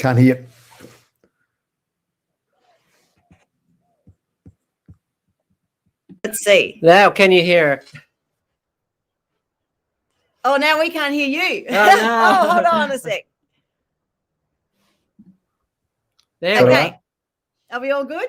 Can't hear. Let's see. Now, can you hear? Oh, now we can't hear you. Oh, no. Oh, hold on a sec. There we Okay. go. Are we all good?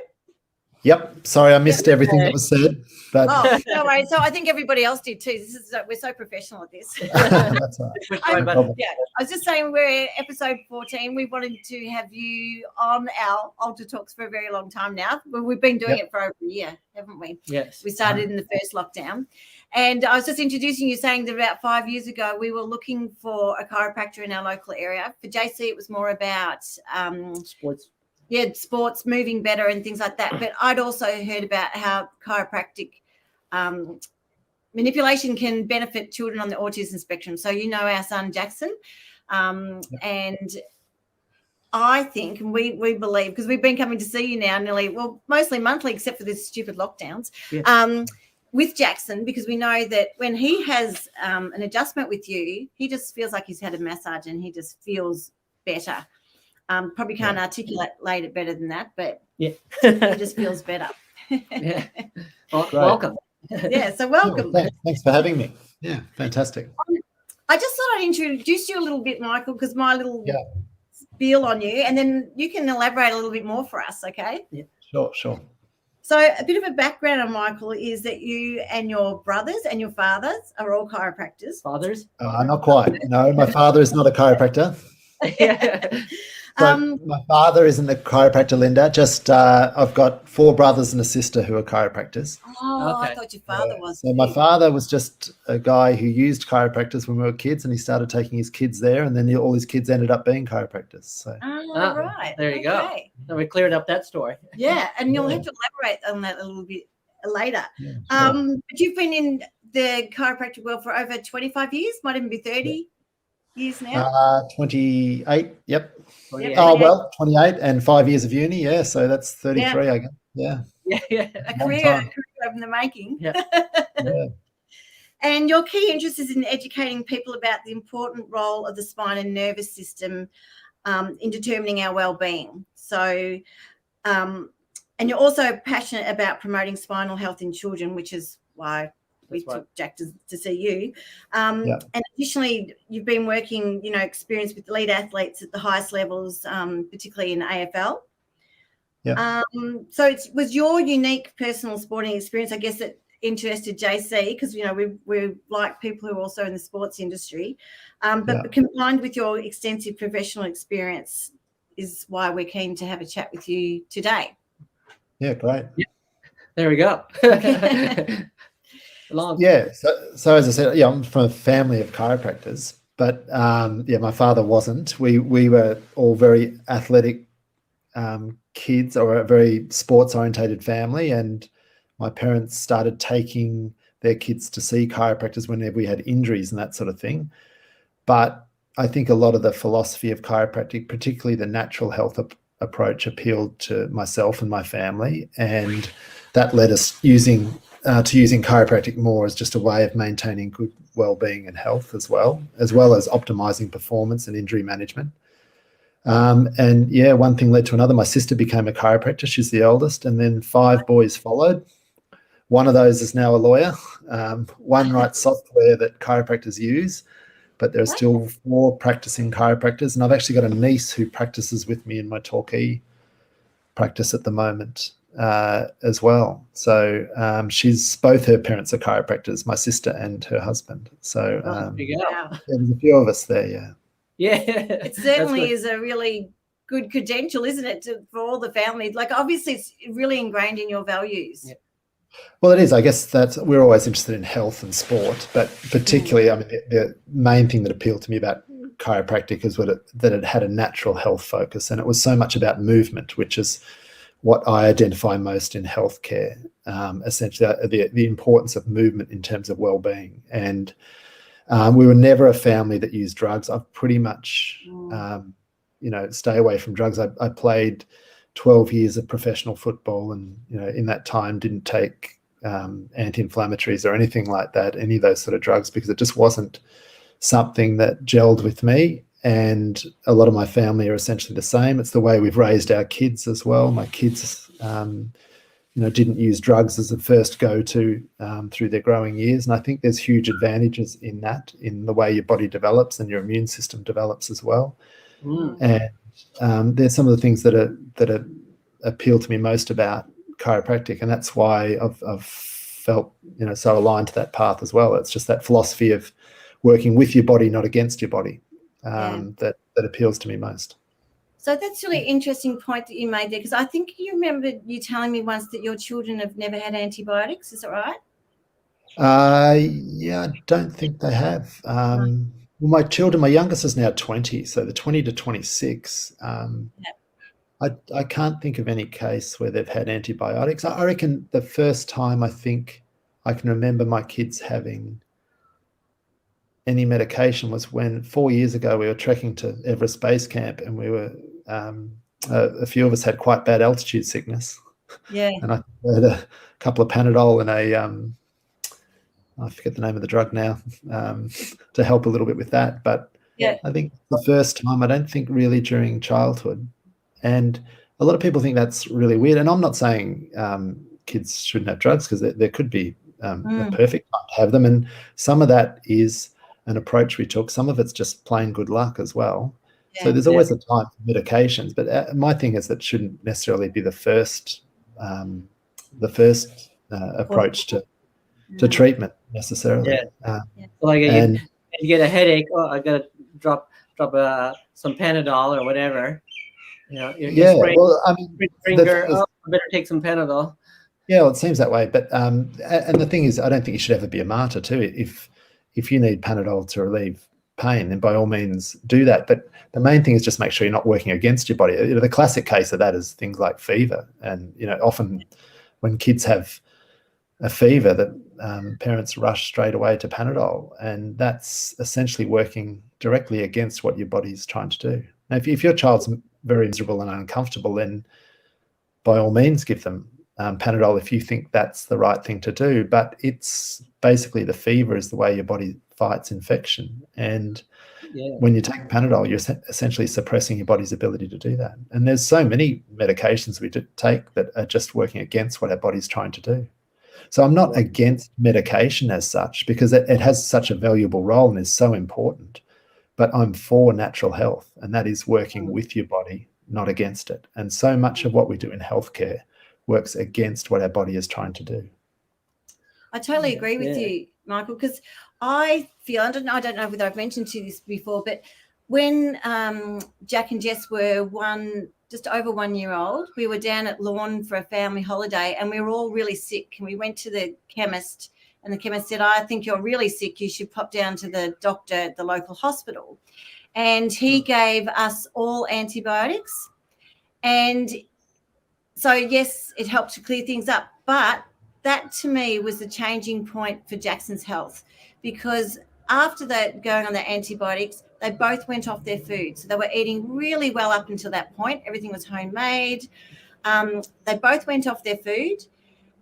Yep. Sorry, I missed everything that was said. But Oh, no worries. So I think everybody else did too. We're so professional at this. that's all right. No problem. Yeah, I was just saying we're episode 14. We wanted to have you on our Altar Talks for a very long time now. Well, we've been doing it for over a year, haven't we? Yes. We started in the first lockdown. And I was just introducing you, saying that about 5 years ago, we were looking for a chiropractor in our local area. For JC, it was more about Sports. Yeah, sports, moving better and things like that. But I'd also heard about how chiropractic manipulation can benefit children on the autism spectrum. So you know our son Jackson, and I think, and we believe, because we've been coming to see you now mostly monthly, except for these stupid lockdowns, with Jackson, because we know that when he has an adjustment with you, he just feels like he's had a massage and he just feels better. Probably can't articulate it better than that, but he just feels better. Yeah. Well, welcome. Yeah, so welcome. Thanks for having me. Yeah, fantastic. I just thought I'd introduce you a little bit, Michael, because my little spiel on you, and then you can elaborate a little bit more for us, okay? Yeah. Sure. So a bit of a background on Michael is that you and your brothers and your fathers are all chiropractors. Fathers? Not quite. No, my father is not a chiropractor. Yeah. So my father isn't a chiropractor, Linda. Just I've got 4 brothers and a sister who are chiropractors. Oh, Okay. I thought your father was. So my father was just a guy who used chiropractors when we were kids, and he started taking his kids there, and then all his kids ended up being chiropractors. So Right. There you go. So we cleared up that story. Yeah, and you'll have to elaborate on that a little bit later. yeah, sure. But you've been in the chiropractic world for over 25 years, might even be 30 years now. 28. Yep. Yep. Oh, well, 28 and 5 years of uni. Yeah, so that's 33, I guess. Yeah. Yeah. A long career time. in the making. Yeah. Yeah. And your key interest is in educating people about the important role of the spine and nervous system in determining our well-being. So, and you're also passionate about promoting spinal health in children, which is why we took Jack to see you. And additionally, you've been working, experience with elite athletes at the highest levels, particularly in AFL. Yeah. So it was your unique personal sporting experience, I guess, that interested JC, because, we like people who are also in the sports industry. But combined with your extensive professional experience is why we're keen to have a chat with you today. Yeah, great. Yeah. There we go. Yeah. So as I said, I'm from a family of chiropractors, but my father wasn't. We were all very athletic kids, or a very sports orientated family, and my parents started taking their kids to see chiropractors whenever we had injuries and that sort of thing. But I think a lot of the philosophy of chiropractic, particularly the natural health approach, appealed to myself and my family, and that led us using chiropractic more as just a way of maintaining good well-being and health, as well as optimizing performance and injury management. One thing led to another. My sister became a chiropractor. She's the eldest, and then 5 boys followed. One of those is now a lawyer. One writes software that chiropractors use, but there are still 4 practicing chiropractors. And I've actually got a niece who practices with me in my Torquay practice at the moment as well. So both her parents are chiropractors, my sister and her husband. So there's a few of us there, yeah. Yeah. It certainly is a really good credential, isn't it, for all the family? Like, obviously, it's really ingrained in your values. Yeah. Well, it is. I guess we're always interested in health and sport, but particularly, the main thing that appealed to me about chiropractic is that it had a natural health focus, and it was so much about movement, which is what I identify most in healthcare. Essentially, the importance of movement in terms of well-being. And we were never a family that used drugs. I've pretty much, stay away from drugs. I played 12 years of professional football, and in that time didn't take anti-inflammatories or anything like that, any of those sort of drugs, because it just wasn't something that gelled with me. and a lot of my family are essentially the same. It's the way we've raised our kids as well. My kids, didn't use drugs as a first go-to through their growing years, and I think there's huge advantages in that, in the way your body develops and your immune system develops as well. And there's some of the things that appeal to me most about chiropractic, and that's why I've felt so aligned to that path as well. It's just that philosophy of working with your body, not against your body, that appeals to me most. So that's a really interesting point that you made there, because I think you remember you telling me once that your children have never had antibiotics. Is that right? Yeah, I don't think they have. Well, my youngest is now 20, so the 20 to 26. I can't think of any case where they've had antibiotics. I reckon the first time I think I can remember my kids having any medication was when 4 years ago we were trekking to Everest Base Camp, and we were a few of us had quite bad altitude sickness. Yeah. And I had a couple of Panadol and I forget the name of the drug now, to help a little bit with that. But I think the first time, I don't think really during childhood. And a lot of people think that's really weird. And I'm not saying kids shouldn't have drugs, because there could be a perfect time to have them. And some of that is an approach we took. Some of it's just plain good luck as well. So there's always a time for medications. But my thing is that shouldn't necessarily be the first approach to treatment necessarily. Like you get a headache. Oh, I got to drop some Panadol or whatever. Well, I mean, finger. I better take some Panadol. Yeah, well, it seems that way. But and the thing is, I don't think you should ever be a martyr too. If you need Panadol to relieve pain, then by all means do that. But the main thing is just make sure you're not working against your body. The classic case of that is things like fever, and often when kids have a fever, that parents rush straight away to Panadol, and that's essentially working directly against what your body's trying to do. Now, if your child's very miserable and uncomfortable, then by all means give them Panadol if you think that's the right thing to do. But it's basically the fever is the way your body fights infection, and when you take Panadol, you're essentially suppressing your body's ability to do that. And there's so many medications we take that are just working against what our body's trying to do. So I'm not against medication as such, because it has such a valuable role and is so important. But I'm for natural health, and that is working with your body, not against it. And so much of what we do in healthcare works against what our body is trying to do. I totally agree with you, Michael, because I feel, I don't know whether I've mentioned to you this before, but when Jack and Jess were just over 1 year old, we were down at Lawn for a family holiday, and we were all really sick. And we went to the chemist, and the chemist said, I think you're really sick. You should pop down to the doctor at the local hospital. And he gave us all antibiotics. And so, yes, it helped to clear things up. But that, to me, was the changing point for Jackson's health, because after that, going on the antibiotics, they both went off their food. So they were eating really well up until that point. Everything was homemade. They both went off their food.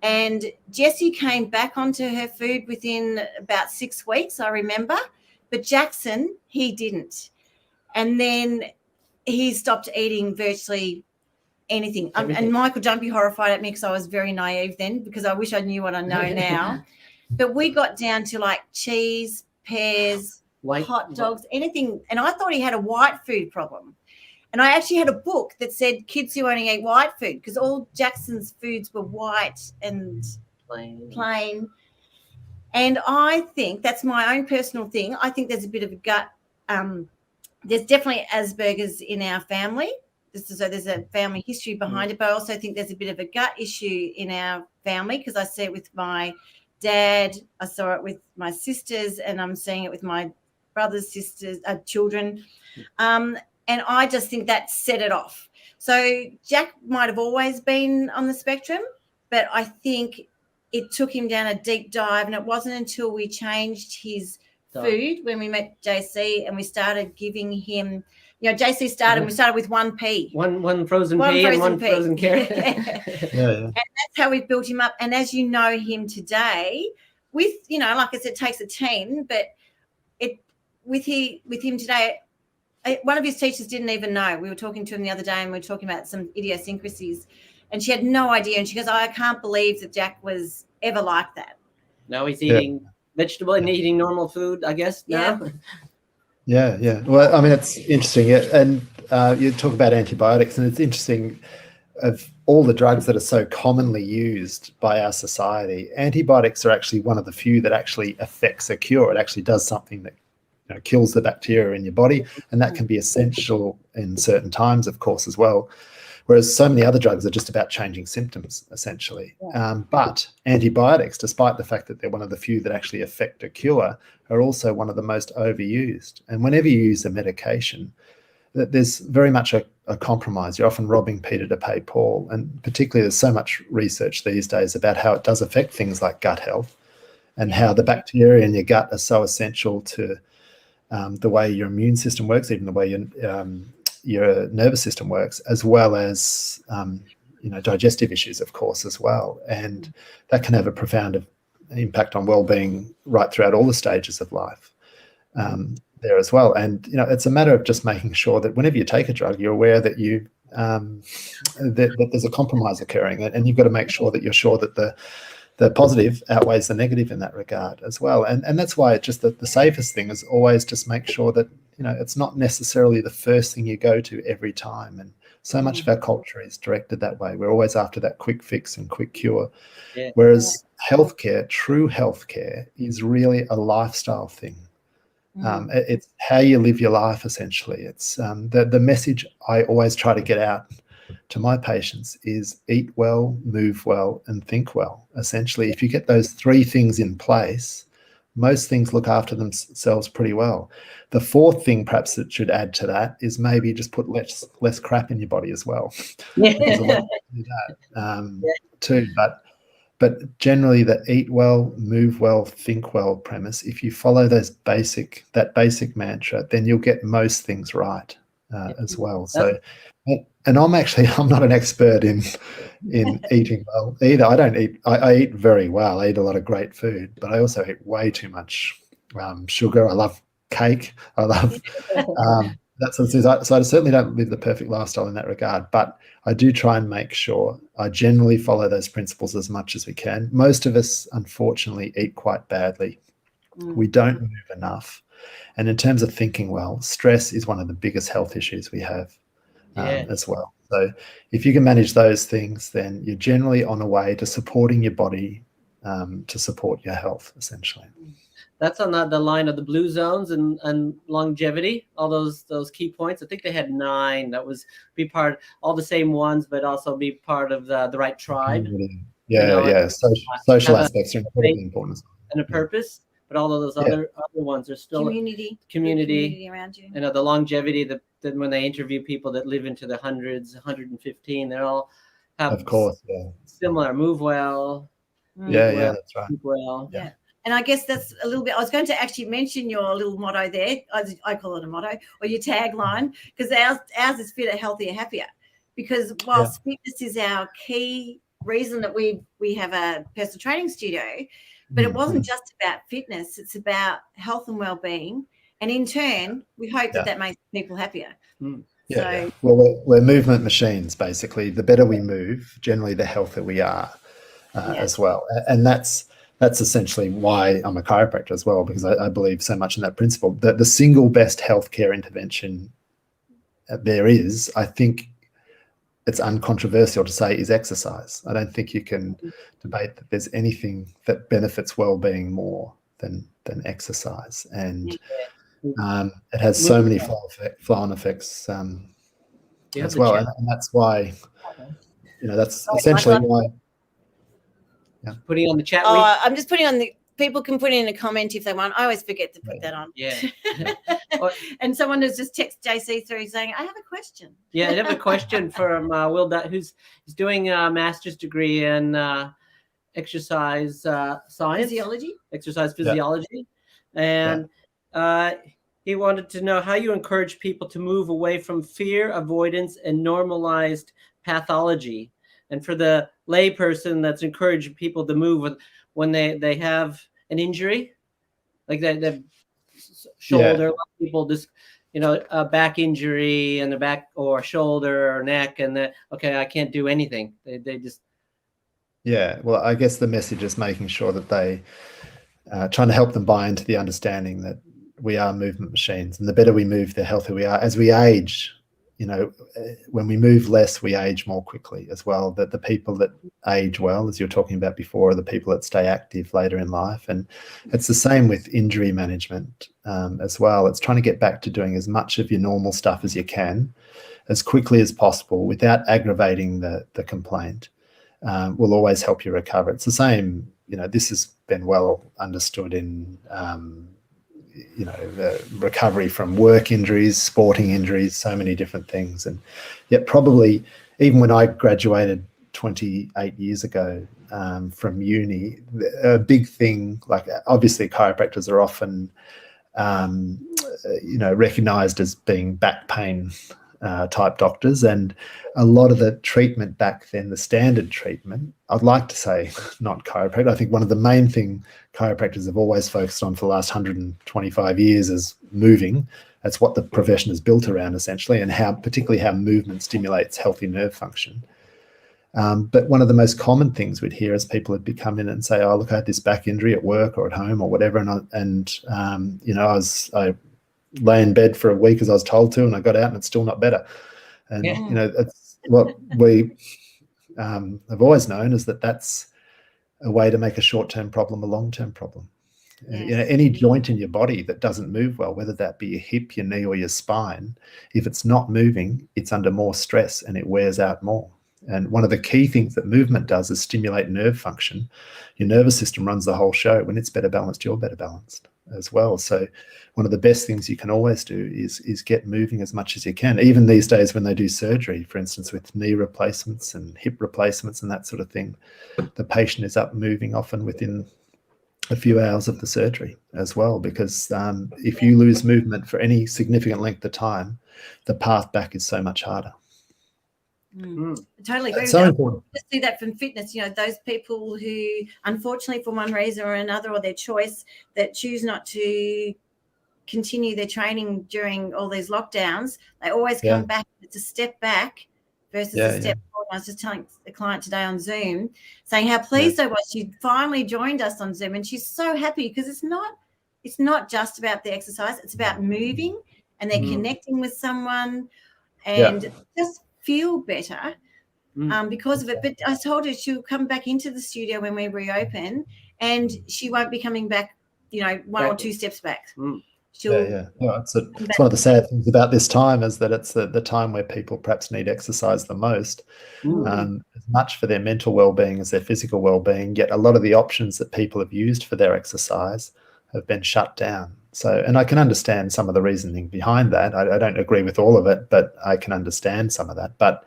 And Jessie came back onto her food within about 6 weeks, I remember. But Jackson, he didn't. And then he stopped eating virtually anything. And Michael, don't be horrified at me, because I was very naive then, because I wish I knew what I know now. But we got down to like cheese, pears, hot dogs, anything. And I thought he had a white food problem. And I actually had a book that said kids who only ate white food, because all Jackson's foods were white and plain. And I think that's my own personal thing. I think there's a bit of a gut. There's definitely Asperger's in our family. So there's a family history behind it. But I also think there's a bit of a gut issue in our family, because I see it with my dad, I saw it with my sisters, and I'm seeing it with my brothers, sisters, children. And I just think that set it off. So Jack might have always been on the spectrum, but I think it took him down a deep dive, and it wasn't until we changed his food when we met JC and we started giving him, JC started, we started with one pea. One frozen pea and one frozen carrot. And that's how we built him up. And as you know him today, with, like I said, it takes a team, but with him today, one of his teachers didn't even know. We were talking to him the other day, and we were talking about some idiosyncrasies, and she had no idea. And she goes, I can't believe that Jack was ever like that. Now he's eating vegetable and eating normal food, I guess, now. Yeah. Well, I mean, it's interesting. Yeah. And you talk about antibiotics, and it's interesting, of all the drugs that are so commonly used by our society, antibiotics are actually one of the few that actually affects a cure. It actually does something that kills the bacteria in your body, and that can be essential in certain times, of course, as well. Whereas so many other drugs are just about changing symptoms, essentially. But antibiotics, despite the fact that they're one of the few that actually affect a cure, are also one of the most overused. And whenever you use a medication, there's very much a compromise. You're often robbing Peter to pay Paul. And particularly there's so much research these days about how it does affect things like gut health, and how the bacteria in your gut are so essential to the way your immune system works, even the way your nervous system works, as well as digestive issues, of course, as well. And that can have a profound impact on well-being right throughout all the stages of life there as well. And it's a matter of just making sure that whenever you take a drug, you're aware that that there's a compromise occurring, and you've got to make sure that you're sure that the positive outweighs the negative in that regard as well. And that's why it's just the safest thing is always just make sure that it's not necessarily the first thing you go to every time. And so much of our culture is directed that way. We're always after that quick fix and quick cure. Whereas healthcare, true healthcare, is really a lifestyle thing. It's how you live your life, essentially. It's the message I always try to get out to my patients is eat well, move well, and think well. Essentially, if you get those three things in place, most things look after themselves pretty well. The fourth thing perhaps that should add to that is maybe just put less crap in your body as well. There's a lot to do that too. But generally the eat well, move well, think well premise, if you follow that basic mantra, then you'll get most things right as well. So, and I'm not an expert in eating well either. I eat very well. I eat a lot of great food, but I also eat way too much sugar. I love cake. I love that sort of thing. So I certainly don't live the perfect lifestyle in that regard, but I do try and make sure I generally follow those principles as much as we can. Most of us, unfortunately, eat quite badly. We don't move enough. And in terms of thinking well, stress is one of the biggest health issues we have as well. So if you can manage those things, then you're generally on a way to supporting your body to support your health, essentially. That's on the line of the blue zones and longevity, all those key points. I think they had 9. That was be part, all the same ones, but also be part of the right tribe. Social aspects are incredibly important. And a purpose, but all of those other ones are still community around you. The longevity that when they interview people that live into the hundreds, 115, they all have, of course, similar, move well. That's right. Move well. Yeah. And I guess that's a little bit, I was going to actually mention your little motto there. I call it a motto, or your tagline, because ours is fitter, healthier, happier. Because whilst fitness is our key reason that we have a personal training studio, but it wasn't just about fitness, it's about health and well-being. And in turn, we hope that makes people happier. Well, we're movement machines, basically. The better we move, generally the healthier we are as well. And that's essentially why I'm a chiropractor as well, because I believe so much in that principle. That the single best healthcare intervention there is, I think it's uncontroversial to say, is exercise. I don't think you can debate that there's anything that benefits well-being more than exercise. And it has so many flow-on effects as well. And that's why, that's essentially why. Yeah. Putting on the chat. I'm just putting on the. People can put in a comment if they want. I always forget to put that on. Yeah. And someone has just texted JC through saying, "I have a question." Yeah, I have a question from Will, who's doing a master's degree in exercise science, exercise physiology, and he wanted to know how you encourage people to move away from fear, avoidance, and normalized pathology. And for the lay person, that's encouraging people to move when they have an injury, like that shoulder. A lot of people just a back injury and a back or shoulder or neck, and that, okay, I can't do anything. They just. Yeah, well, I guess the message is making sure that they trying to help them buy into the understanding that we are movement machines, and the better we move, the healthier we are. As we age, when we move less, we age more quickly as well. That the people that age well, as you were talking about before, are the people that stay active later in life. And it's the same with injury management as well. It's trying to get back to doing as much of your normal stuff as you can, as quickly as possible, without aggravating the complaint. Will always help you recover. It's the same, this has been well understood in, the recovery from work injuries, sporting injuries, so many different things. And yet probably even when I graduated 28 years ago from uni, a big thing, like obviously chiropractors are often, recognized as being back pain type doctors, and a lot of the treatment back then, the standard treatment, I'd like to say not chiropractic. I think one of the main thing chiropractors have always focused on for the last 125 years is moving. That's what the profession is built around essentially, and particularly how movement stimulates healthy nerve function. But one of the most common things we'd hear is people would come in and say, "Oh, look, I had this back injury at work or at home or whatever, I lay in bed for a week as I was told to, and I got out and it's still not better." And that's what we have always known, is that that's a way to make a short-term problem a long-term problem. Any joint in your body that doesn't move well, whether that be your hip, your knee, or your spine, if it's not moving, it's under more stress and it wears out more. And one of the key things that movement does is stimulate nerve function. Your nervous system runs the whole show. When it's better balanced, you're better balanced as well. So one of the best things you can always do is get moving as much as you can. Even these days when they do surgery, for instance, with knee replacements and hip replacements and that sort of thing, the patient is up moving often within a few hours of the surgery as well, because if you lose movement for any significant length of time, the path back is so much harder. Totally agree. So important. Just see that from fitness, those people who unfortunately for one reason or another, or their choice, that choose not to continue their training during all these lockdowns, they always come back. It's a step back versus a step forward. I was just telling the client today on Zoom, saying how pleased I was she finally joined us on Zoom, and she's so happy because it's not just about the exercise, it's about moving, and they're connecting with someone and just feel better because of it. But I told her she'll come back into the studio when we reopen, and she won't be coming back, one or two steps back. It's one of the sad things about this time, is that it's the time where people perhaps need exercise the most, as much for their mental well-being as their physical well-being. Yet a lot of the options that people have used for their exercise have been shut down. So, and I can understand some of the reasoning behind that. I don't agree with all of it, but I can understand some of that. But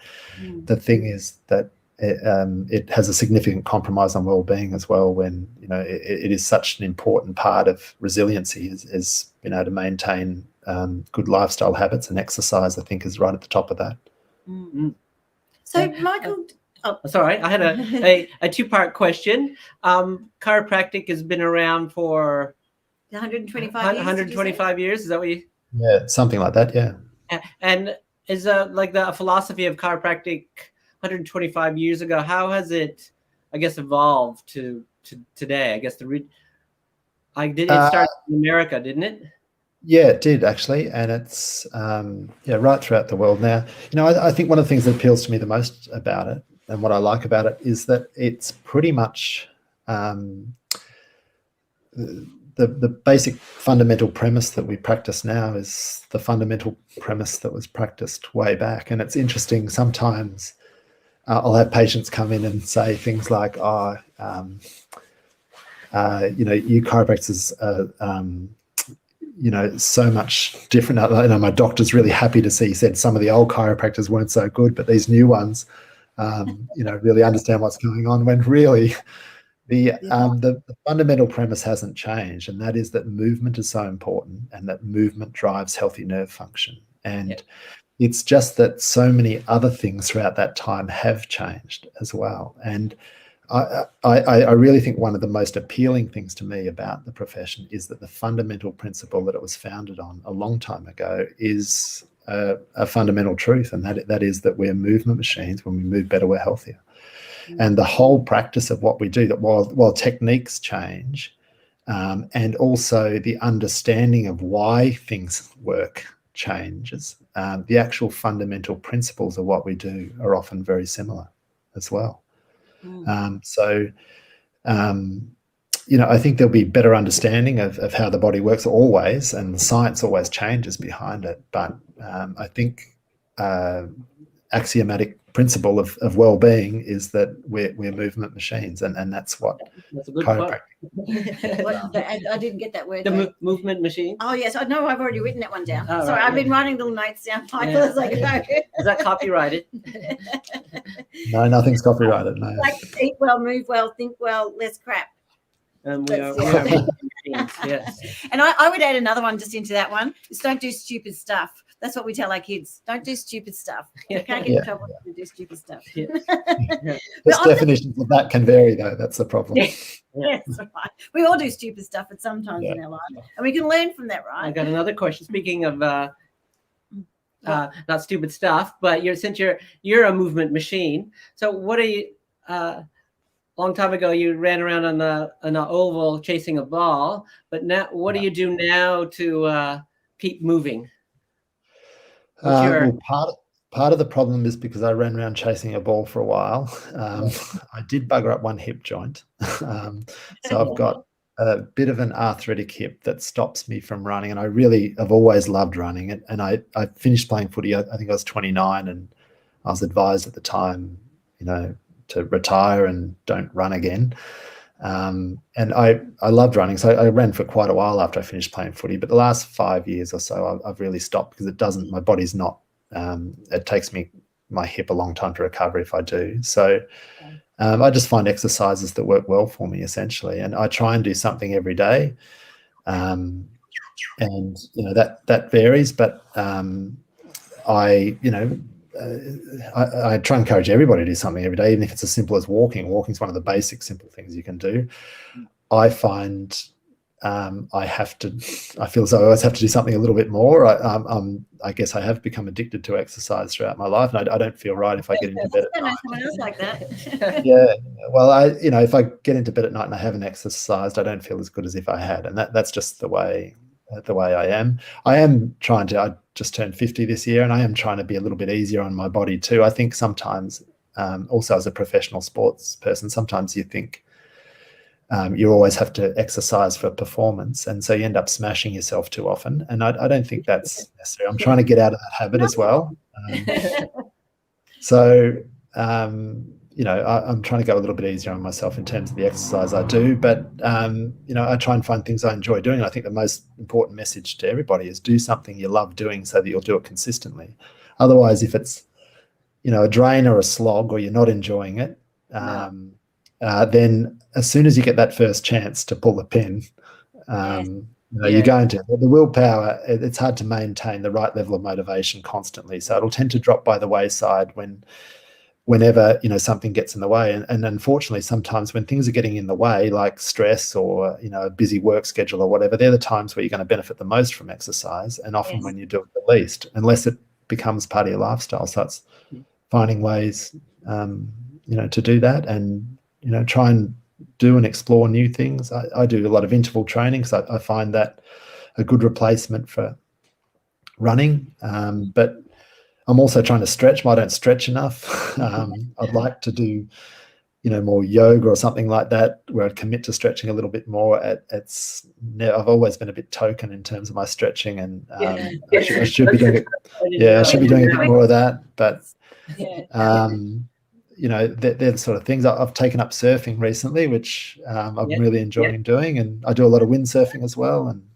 the thing is that it has a significant compromise on well-being as well, when it is such an important part of resiliency is to maintain good lifestyle habits, and exercise, I think, is right at the top of that. So Michael, sorry, I had a two-part question. Chiropractic has been around for 125 years. 125 years, is that what you? Yeah, something like that. Yeah. And is like the philosophy of chiropractic 125 years ago, how has it, I guess, evolved to today? I guess it started in America, didn't it? Yeah, it did actually, and it's right throughout the world now. I think one of the things that appeals to me the most about it, and what I like about it, is that it's pretty much the basic fundamental premise that we practice now is the fundamental premise that was practiced way back. And it's interesting, sometimes I'll have patients come in and say things like, you chiropractors are so much different. My doctor's really happy to see, he said some of the old chiropractors weren't so good, but these new ones really understand what's going on, when really the fundamental premise hasn't changed, and that is that movement is so important, and that movement drives healthy nerve function. And it's just that so many other things throughout that time have changed as well. And I really think one of the most appealing things to me about the profession is that the fundamental principle that it was founded on a long time ago is a fundamental truth, and that is that we're movement machines. When we move better, we're healthier. And the whole practice of what we do, that while techniques change, and also the understanding of why things work changes, the actual fundamental principles of what we do are often very similar as well. I think there'll be better understanding of how the body works always, and the science always changes behind it. But I think axiomatic principle of well-being is that we're movement machines, and that's what That's a good chiropractic. I didn't get that word. The movement machine. Oh yes, I know. I've already written that one down. Oh, Sorry, right, I've been writing little notes down, Michael, as I go. Is that copyrighted? No, nothing's copyrighted. No. Like eat well, move well, think well, less crap. We That's- are yeah. movement machines, yes. And I would add another one just into that one. Is don't do stupid stuff. That's what we tell our kids. Don't do stupid stuff. You can't get in trouble if you do stupid stuff. Yeah. There's definitions of that can vary, though. That's the problem. Yes, right. We all do stupid stuff at some times in our life, and we can learn from that, I right? got another question. Speaking of not stupid stuff, but since you're a movement machine, so what are you? Long time ago, you ran around on an oval chasing a ball, but now, what do you do now to keep moving? Well, part of the problem is because I ran around chasing a ball for a while. I did bugger up one hip joint, so I've got a bit of an arthritic hip that stops me from running. And I've always loved running. And I finished playing footy. I think I was 29, and I was advised at the time, to retire and don't run again. And I loved running, so I ran for quite a while after I finished playing footy. But the last 5 years or so, I've really stopped because my body's not. It takes my hip a long time to recover if I do. So I just find exercises that work well for me, essentially, and I try and do something every day. And that varies, but I try and encourage everybody to do something every day, even if it's as simple as walking. Walking is one of the basic, simple things you can do. I find I feel as though I always have to do something a little bit more. I guess I have become addicted to exercise throughout my life, and I don't feel right if I get into bed at night. Someone else like that. Yeah, well, if I get into bed at night and I haven't exercised, I don't feel as good as if I had, and that's just the way I am. I just turned 50 this year, and I am trying to be a little bit easier on my body too. I think sometimes, also as a professional sports person, sometimes you think you always have to exercise for performance, and so you end up smashing yourself too often. And I don't think that's necessary. I'm trying to get out of that habit as well. I'm trying to go a little bit easier on myself in terms of the exercise I do, but I try and find things I enjoy doing. And I think the most important message to everybody is do something you love doing so that you'll do it consistently. Otherwise, if it's a drain or a slog, or you're not enjoying it, then as soon as you get that first chance to pull the pin, you're going to. The willpower, it's hard to maintain the right level of motivation constantly, so it'll tend to drop by the wayside whenever something gets in the way. And unfortunately, sometimes when things are getting in the way, like stress or a busy work schedule or whatever, they're the times where you're going to benefit the most from exercise, and often when you do it the least, unless it becomes part of your lifestyle. So it's finding ways to do that, and try and do and explore new things. I do a lot of interval training, because I find that a good replacement for running, but I'm also trying to stretch. I don't stretch enough. I'd like to do, more yoga or something like that, where I'd commit to stretching a little bit more. I've always been a bit token in terms of my stretching, and I should be doing it. Yeah, I should be doing a bit more of that. But they're the sort of things. I've taken up surfing recently, which I'm really enjoying doing, and I do a lot of windsurfing as well. And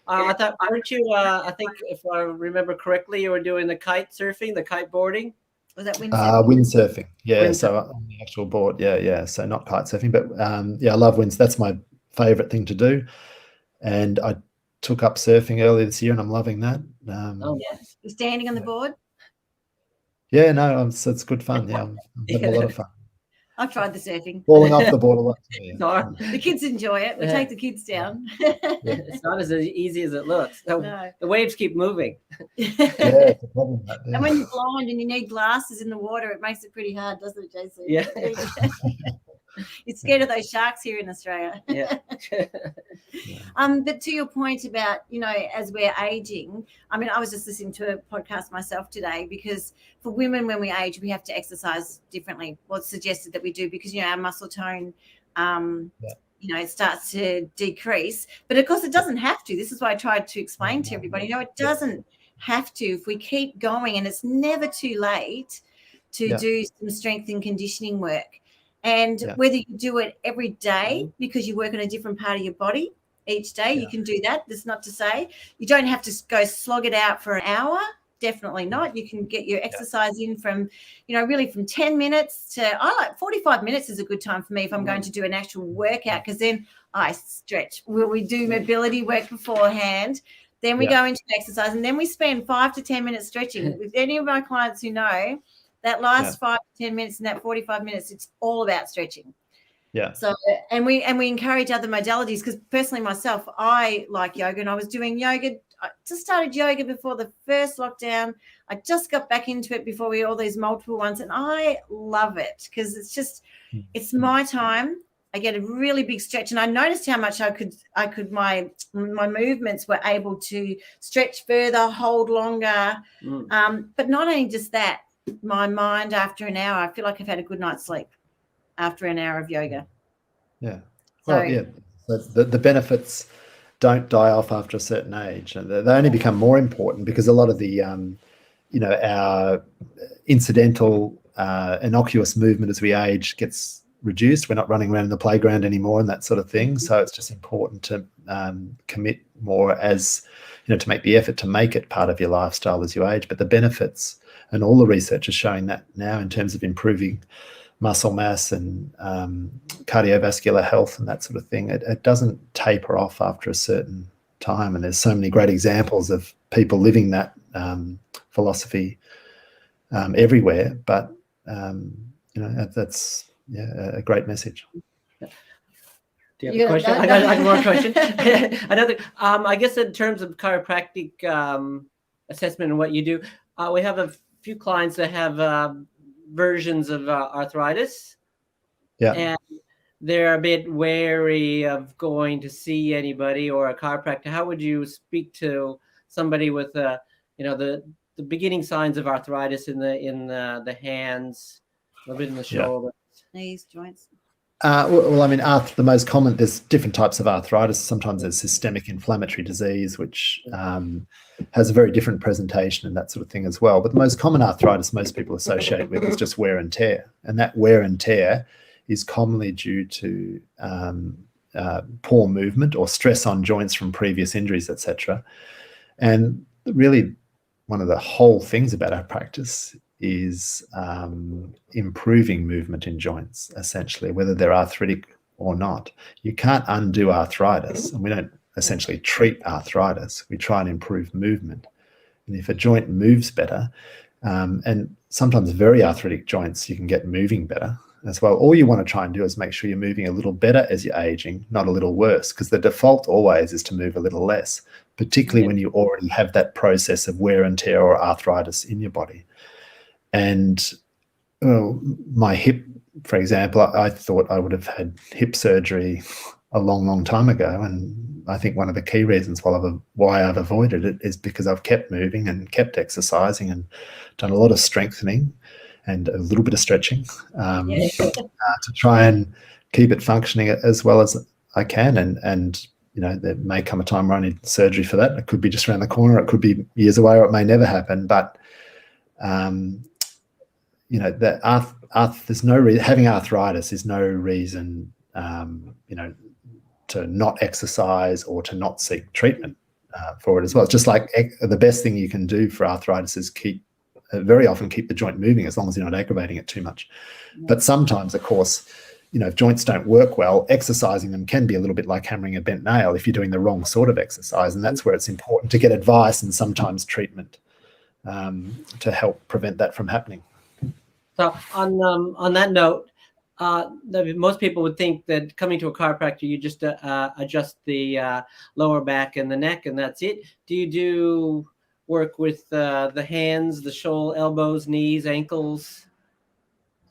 I thought, weren't you? I think if I remember correctly, you were doing the kite surfing, the kite boarding. Was that windsurfing? Windsurfing, yeah. So on the actual board, yeah. So not kite surfing, but I love winds. That's my favourite thing to do, and I took up surfing earlier this year, and I'm loving that. You're standing on the board. Yeah, no, it's good fun. Yeah, I'm having a lot of fun. I've tried the surfing. Falling off the board a lot. Yeah. So, The kids enjoy it. We take the kids down. it's not as easy as it looks. No. The waves keep moving. Yeah, it's a problem. That, yeah. And when you're blind and you need glasses in the water, it makes it pretty hard, doesn't it, JC? Yeah. You're scared of those sharks here in Australia. Yeah. But to your point about, as we're aging, I mean, I was just listening to a podcast myself today, because for women, when we age, we have to exercise differently. What's suggested that we do, because, our muscle tone, it starts to decrease. But of course, it doesn't have to. This is why I tried to explain to everybody, it doesn't have to. If we keep going, and it's never too late to do some strength and conditioning work. And whether you do it every day because you work on a different part of your body each day, you can do that. That's not to say you don't have to go slog it out for an hour. Definitely not. You can get your exercise in from, really from 10 minutes to, 45 minutes is a good time for me if I'm going to do an actual workout, because then I stretch. We do mobility work beforehand. Then we go into exercise, and then we spend 5 to 10 minutes stretching. With any of my clients who know, that last 5 to 10 minutes and that 45 minutes, it's all about stretching. Yeah. So, and we encourage other modalities, because personally myself, I like yoga, and I was doing yoga. I just started yoga before the first lockdown. I just got back into it before all these multiple ones, and I love it because it's my time. I get a really big stretch, and I noticed how much my movements were able to stretch further, hold longer. But not only just that, my mind after an hour, I feel like I've had a good night's sleep after an hour of yoga. Yeah. So the benefits don't die off after a certain age, and they only become more important because a lot of the our incidental innocuous movement as we age gets reduced. We're not running around in the playground anymore and that sort of thing. So it's just important to commit more to make the effort to make it part of your lifestyle as you age. But the benefits, and all the research is showing that now, in terms of improving muscle mass and cardiovascular health and that sort of thing, it doesn't taper off after a certain time. And there's so many great examples of people living that philosophy everywhere. But that's a great message. Do you have a question? I got more question. Another. I guess in terms of chiropractic assessment and what you do, we have a few clients that have versions of arthritis. Yeah. And they're a bit wary of going to see anybody or a chiropractor. How would you speak to somebody with the beginning signs of arthritis in the hands, a little bit in the shoulder? Knees, joints. Well, I mean, the most common, there's different types of arthritis. Sometimes there's systemic inflammatory disease, which has a very different presentation and that sort of thing as well. But the most common arthritis most people associate with is just wear and tear. And that wear and tear is commonly due to poor movement or stress on joints from previous injuries, etc. And really, one of the whole things about our practice is improving movement in joints, essentially, whether they're arthritic or not. You can't undo arthritis, and we don't essentially treat arthritis. We try and improve movement. And if a joint moves better, and sometimes very arthritic joints, you can get moving better as well. All you want to try and do is make sure you're moving a little better as you're aging, not a little worse, because the default always is to move a little less, particularly when you already have that process of wear and tear or arthritis in your body. And my hip, for example, I thought I would have had hip surgery a long, long time ago. And I think one of the key reasons why I've avoided it is because I've kept moving and kept exercising and done a lot of strengthening and a little bit of stretching to try and keep it functioning as well as I can. And there may come a time where I need surgery for that. It could be just around the corner. It could be years away, or it may never happen. But there's no reason, having arthritis is no reason, to not exercise or to not seek treatment for it as well. It's just like the best thing you can do for arthritis is very often keep the joint moving, as long as you're not aggravating it too much. But sometimes, of course, if joints don't work well, exercising them can be a little bit like hammering a bent nail if you're doing the wrong sort of exercise. And that's where it's important to get advice and sometimes treatment to help prevent that from happening. So on that note, most people would think that coming to a chiropractor, you just adjust the lower back and the neck, and that's it. Do you do work with the hands, the shoulder, elbows, knees, ankles?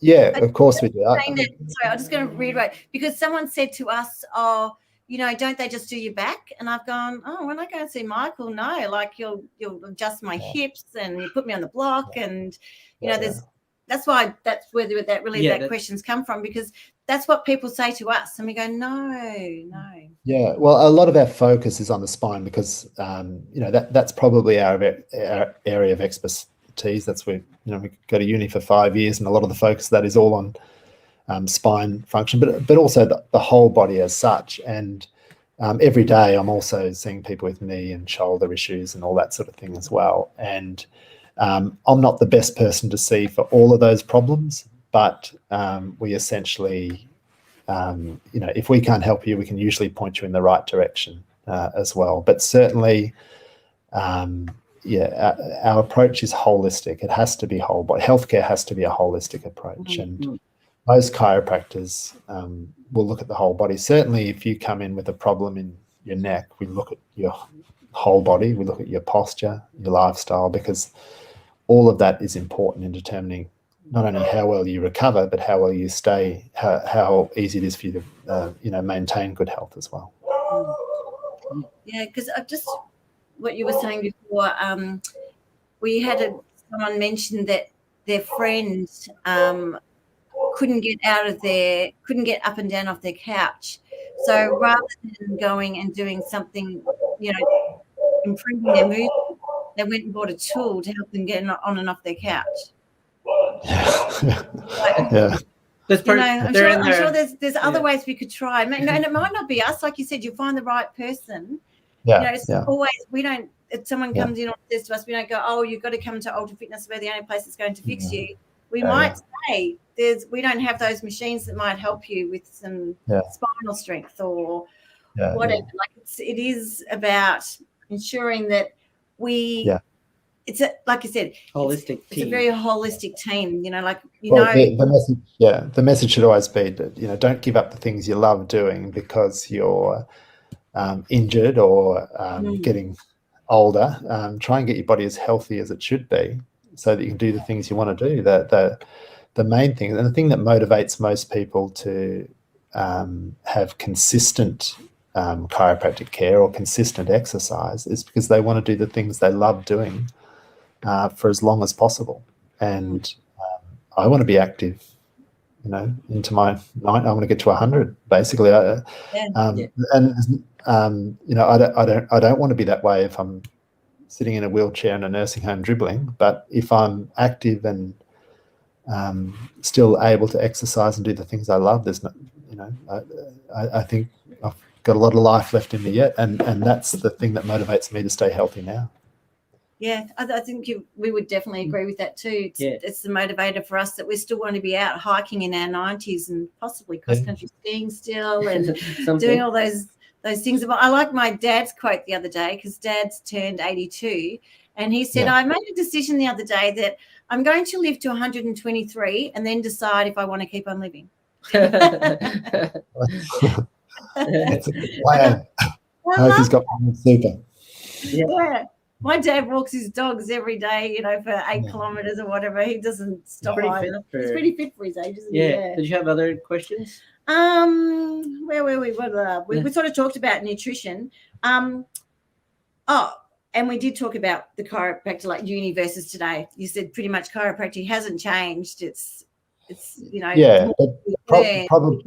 Yeah, of course we do. Sorry, I'm just going to reiterate, because someone said to us, "Oh, don't they just do your back?" And I've gone, "Oh, when I go and see Michael, no, like you'll adjust my hips and you put me on the block, and that's why that's where that questions come from, because that's what people say to us, and we go, no. Yeah, well, a lot of our focus is on the spine because that's probably our area of expertise. That's where we go to uni for 5 years, and a lot of the focus of that is all on spine function, but also the whole body as such. And every day I'm also seeing people with knee and shoulder issues and all that sort of thing as well. And I'm not the best person to see for all of those problems, but we essentially, if we can't help you, we can usually point you in the right direction as well. But certainly, our approach is holistic. It has to be whole body. Healthcare has to be a holistic approach. And most chiropractors will look at the whole body. Certainly, if you come in with a problem in your neck, we look at your whole body. We look at your posture, your lifestyle, because all of that is important in determining not only how well you recover, but how well you stay, how easy it is for you to, maintain good health as well. Yeah, because what you were saying before, we had someone mention that their friend couldn't get up and down off their couch. So rather than going and doing something, improving their movement, they went and bought a tool to help them get on and off their couch. Yeah. I'm sure there's other ways we could try. And it might not be us, like you said. You'll find the right person. Always if someone comes in or says to us, we don't go, "Oh, you've got to come to Ultra Fitness. We're the only place that's going to fix you." We might say, we don't have those machines that might help you with some spinal strength or whatever. Like it is about ensuring that we. It's like I said, holistic team. It's a very holistic team. The message should always be that don't give up the things you love doing because you're injured or getting older. Try and get your body as healthy as it should be, so that you can do the things you want to do. The main thing, and the thing that motivates most people to have consistent chiropractic care or consistent exercise, is because they want to do the things they love doing for as long as possible. And I want to be active, into my 90. I want to get to 100, basically. And I don't want to be that way if I'm sitting in a wheelchair in a nursing home dribbling. But if I'm active and still able to exercise and do the things I love, there's no, I think I've got a lot of life left in me yet, and that's the thing that motivates me to stay healthy now. Yeah, I think we would definitely agree with that too. It's the motivator for us that we still want to be out hiking in our 90s and possibly cross-country skiing still and doing all those things. I like my dad's quote the other day, because Dad's turned 82, and he said, I made a decision the other day that I'm going to live to 123 and then decide if I want to keep on living. That's a good plan. I hope he's got super. Yeah. My dad walks his dogs every day, for 8 kilometres or whatever. He doesn't stop. He's pretty fit for his age, isn't he? Yeah. Did you have other questions? Where were we? We sort of talked about nutrition. And we did talk about the chiropractor, like uni versus today. You said pretty much chiropractic hasn't changed. It's probably.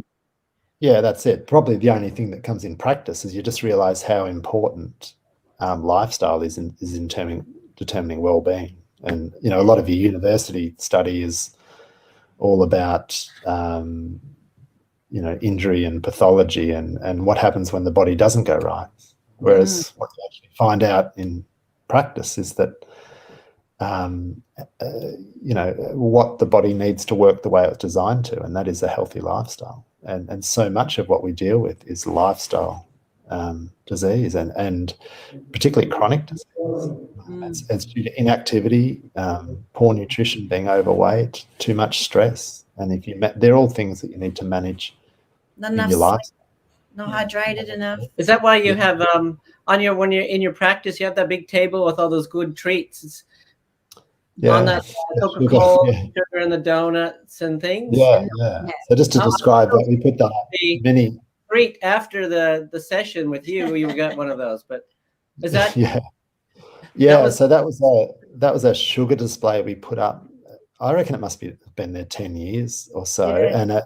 Yeah, that's it. Probably the only thing that comes in practice is you just realise how important lifestyle is in determining well-being. And a lot of your university study is all about injury and pathology and what happens when the body doesn't go right. Whereas what you actually find out in practice is that what the body needs to work the way it's designed to, and that is a healthy lifestyle. And so much of what we deal with is lifestyle disease and particularly chronic disease. It's due to inactivity, poor nutrition, being overweight, too much stress, And if they're all things that you need to manage Not in enough your life. sleep, not hydrated enough. Is that why you have when you're in your practice, you have that big table with all those good treats? It's on that Coca-Cola, sugar and the donuts and things. Yeah. So just to describe that, we put that mini treat after the session with you. You got one of those, but is that so that was a sugar display we put up. I reckon it must be been there 10 years or so, and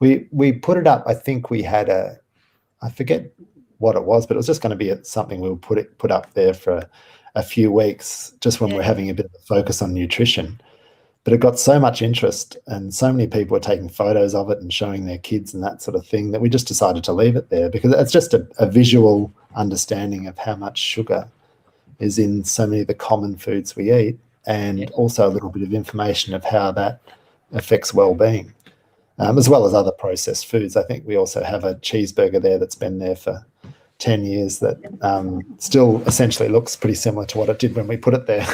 we put it up. I think we had I forget what it was, but it was just going to be something we'll put up there for a few weeks, just when we're having a bit of a focus on nutrition. But it got so much interest and so many people were taking photos of it and showing their kids and that sort of thing that we just decided to leave it there, because it's just a visual understanding of how much sugar is in so many of the common foods we eat, and also a little bit of information of how that affects well-being, as well as other processed foods. I think we also have a cheeseburger there that's been there for 10 years that still essentially looks pretty similar to what it did when we put it there.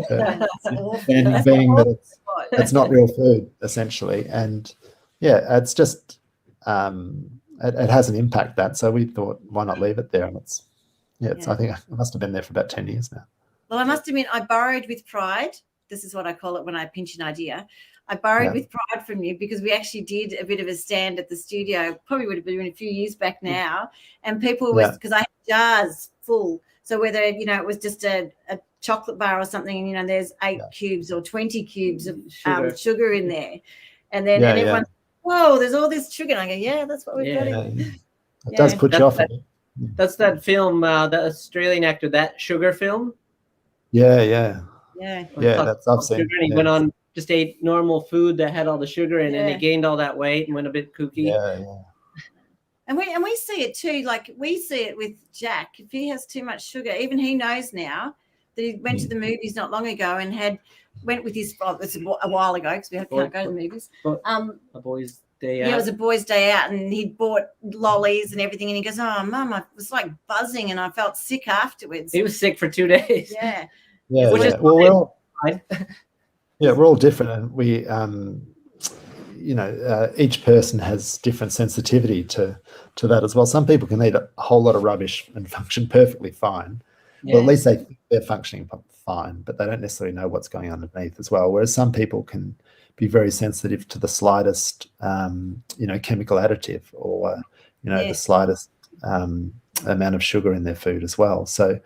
And being that it's not real food, essentially. And it's just it has an impact, that. So we thought, why not leave it there? And I think it must have been there for about 10 years now. Well, I must admit, I borrowed with pride. This is what I call it when I pinch an idea. I borrowed with pride from you, because we actually did a bit of a stand at the studio, probably would have been a few years back now, and people was, because I had jars full. So whether, it was just a chocolate bar or something, there's 8 cubes or 20 cubes of sugar in there. And then everyone, whoa, there's all this sugar. And I go, that's what we've got in. It does put you off. That's that film, the Australian actor, that Sugar film. Yeah, that's I've seen. And he went on, just ate normal food that had all the sugar in it, and he gained all that weight and went a bit kooky. And we see it too. Like, we see it with Jack. If he has too much sugar, even he knows now that he went to the movies not long ago and went with his. Well, it's a while ago, because we can't go to the movies. A boy's day out. Yeah, it was a boy's day out, and he'd bought lollies and everything. And he goes, "Oh, Mum, I was like buzzing, and I felt sick afterwards." He was sick for 2 days. Which is well, we're all different, and we, each person has different sensitivity to that as well. Some people can eat a whole lot of rubbish and function perfectly fine. Well, at least they're functioning fine, but they don't necessarily know what's going on underneath as well. Whereas some people can be very sensitive to the slightest, chemical additive, or the slightest amount of sugar in their food as well. So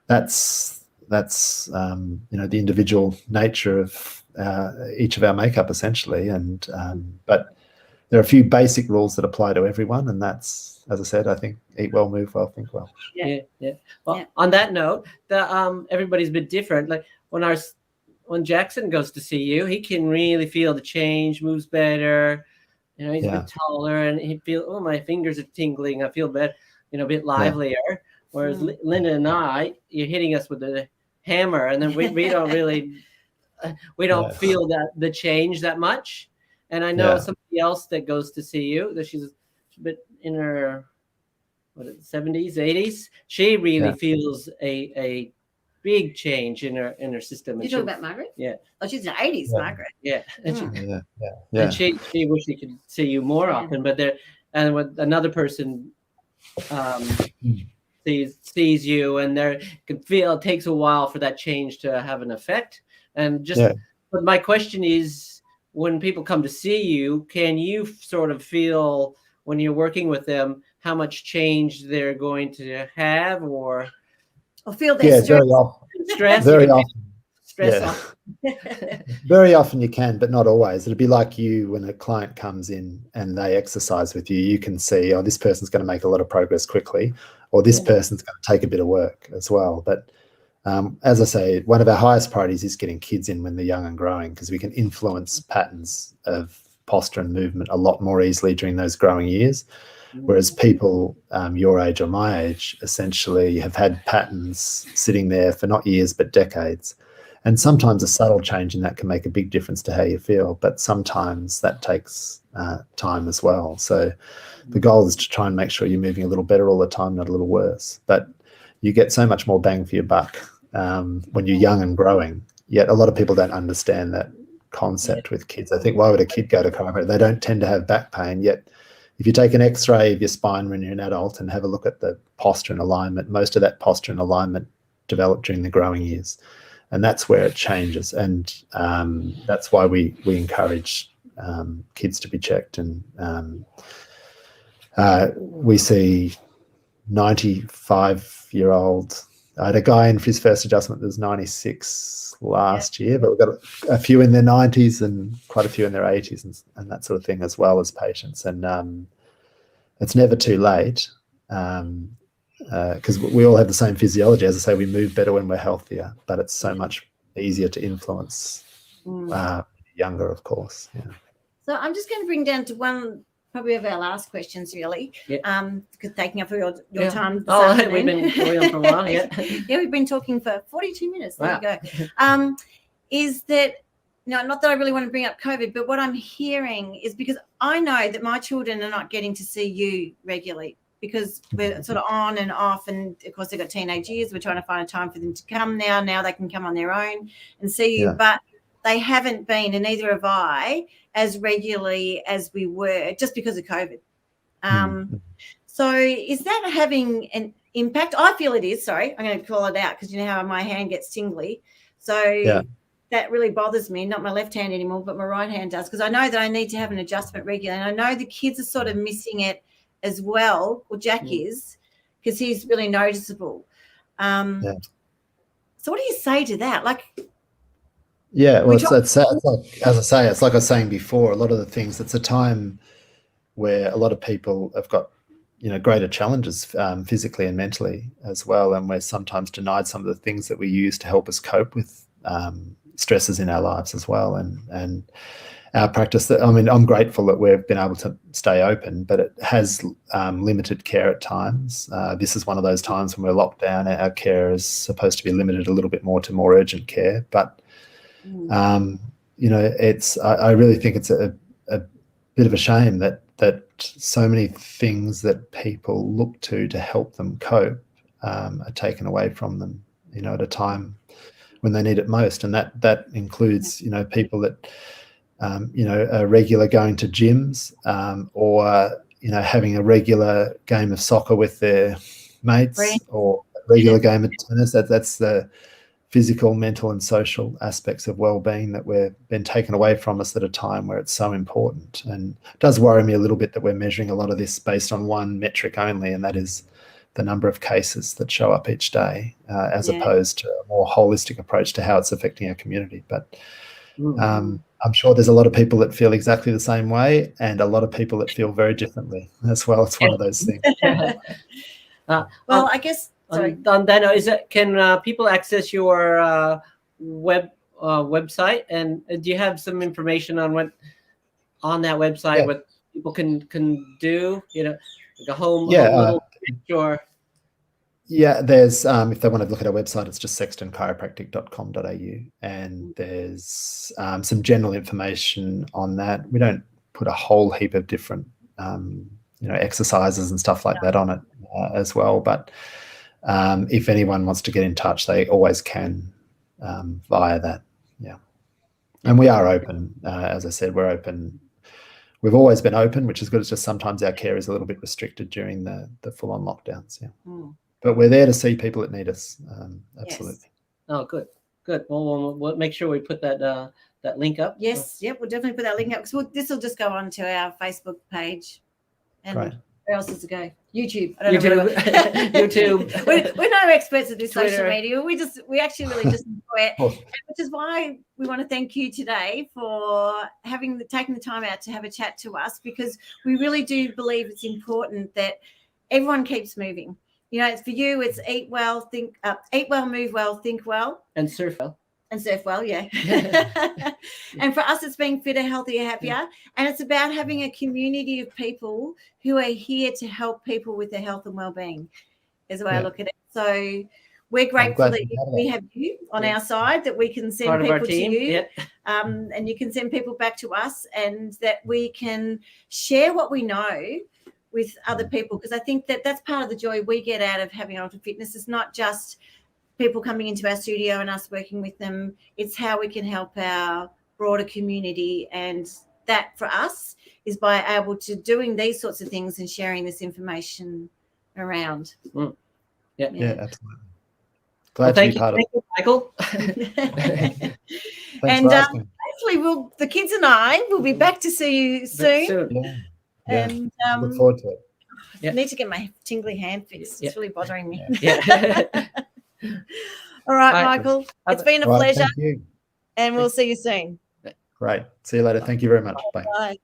that's the individual nature of each of our makeup, essentially. And but there are a few basic rules that apply to everyone, and that's, as I said, I think eat well, move well, think well. Well, on that note, everybody's a bit different. Like when Jackson goes to see you, he can really feel the change, moves better. He's a bit taller, and he feels, oh, my fingers are tingling. I feel better, a bit livelier. Whereas Linda and I, you're hitting us with the hammer, and then we don't really, we don't feel that the change that much. And I know somebody else that goes to see you, that she's a bit in her 70s, 80s. She really feels a big change in her system. You talking about Margaret? Yeah. Oh, she's in the 80s, Margaret. Yeah. And she wished she could see you more often, but and when another person sees you, and they can feel it takes a while for that change to have an effect. And but my question is, when people come to see you, can you sort of feel, when you're working with them, how much change they're going to have, or feel their stress? Very often. Stress. Very often you can, but not always. It'd be like you, when a client comes in and they exercise with you, you can see, this person's going to make a lot of progress quickly, or this person's going to take a bit of work as well. But as I say, one of our highest priorities is getting kids in when they're young and growing, because we can influence patterns of posture and movement a lot more easily during those growing years. Whereas people your age or my age essentially have had patterns sitting there for not years but decades. And sometimes a subtle change in that can make a big difference to how you feel, but sometimes that takes time as well. So the goal is to try and make sure you're moving a little better all the time, not a little worse. But you get so much more bang for your buck when you're young and growing. Yet a lot of people don't understand that concept with kids. I think, why would a kid go to chiropractor? They don't tend to have back pain, yet if you take an x-ray of your spine when you're an adult and have a look at the posture and alignment, most of that posture and alignment developed during the growing years, and that's where it changes. And that's why we encourage kids to be checked. And we see 95-year-old. I had a guy in for his first adjustment that was 96 last year, but we've got a few in their 90s and quite a few in their 80s and that sort of thing as well as patients. And it's never too late, because we all have the same physiology. As I say, we move better when we're healthier, but it's so much easier to influence younger, of course. Yeah. So I'm just going to bring down to one probably of our last questions, really, because taking up your time. We've been going on for a while. Yeah, we've been talking for 42 minutes. There wow. you go. Is that, not that I really want to bring up COVID, but what I'm hearing is, because I know that my children are not getting to see you regularly because we're sort of on and off, and of course they've got teenage years. We're trying to find a time for them to come now. Now they can come on their own and see you, but they haven't been, and neither have I, as regularly as we were just because of COVID. So is that having an impact? I feel it is. Sorry, I'm going to call it out because you know how my hand gets tingly. So that really bothers me, not my left hand anymore, but my right hand does, because I know that I need to have an adjustment regularly. And I know the kids are sort of missing it as well, or Jack is, because he's really noticeable. So what do you say to that? Like, well, it's like, as I say, it's like I was saying before, a lot of the things, it's a time where a lot of people have got, greater challenges physically and mentally as well, and we're sometimes denied some of the things that we use to help us cope with stresses in our lives as well. And our practice, I'm grateful that we've been able to stay open, but it has limited care at times. This is one of those times when we're locked down. Our care is supposed to be limited a little bit more to more urgent care, but it's, I really think it's a bit of a shame that so many things that people look to help them cope are taken away from them, at a time when they need it most. And that includes, people that, are regular going to gyms, or, having a regular game of soccer with their mates, or a regular game of tennis. That's the physical, mental and social aspects of well-being that we've been taken away from us at a time where it's so important. And it does worry me a little bit that we're measuring a lot of this based on one metric only, and that is the number of cases that show up each day, as opposed to a more holistic approach to how it's affecting our community. But I'm sure there's a lot of people that feel exactly the same way, and a lot of people that feel very differently as well. It's one of those things. Well, I guess. Sorry. On that note, can people access your website, and do you have some information on what on that website what people can do? Like a home little picture. There's if they want to look at our website, it's just sextonchiropractic.com.au, and there's some general information on that. We don't put a whole heap of different exercises and stuff like that on it as well, but if anyone wants to get in touch, they always can via that. And we are open. As I said, we're open. We've always been open, which is good. It's just sometimes our care is a little bit restricted during the full-on lockdowns. But we're there to see people that need us. Absolutely. Yes. Oh, good. Well, we'll make sure we put that link up. Yes. Yep. We'll definitely put that link up, because this will just go on to our Facebook page. And where else does it go? YouTube. I don't know. YouTube. We're no experts at this Twitter. Social media. We actually really just enjoy it, which is why we want to thank you today for taking the time out to have a chat to us, because we really do believe it's important that everyone keeps moving. It's for you. It's eat well, move well, think well, and surf well. And surf well, yeah. And for us, it's being fitter, healthier, happier. And it's about having a community of people who are here to help people with their health and well-being, is the way I look at it. So we're grateful that we have you on our side, that we can send people to you, and you can send people back to us, and that we can share what we know with other people, because I think that's part of the joy we get out of having Ultra Fitness. It's not just people coming into our studio and us working with them. It's how we can help our broader community. And that for us is by able to doing these sorts of things and sharing this information around. Yeah, absolutely. Glad to be part of it. Thank you, Michael. Thanks And for asking. hopefully the kids and I will be back to see you soon. Yeah. And look forward to it. I need to get my tingly hand fixed. It's really bothering me. Yeah. All right, Michael. It's been a pleasure. Thank you. And we'll see you soon. Great. See you later. Thank you very much. Bye. Bye.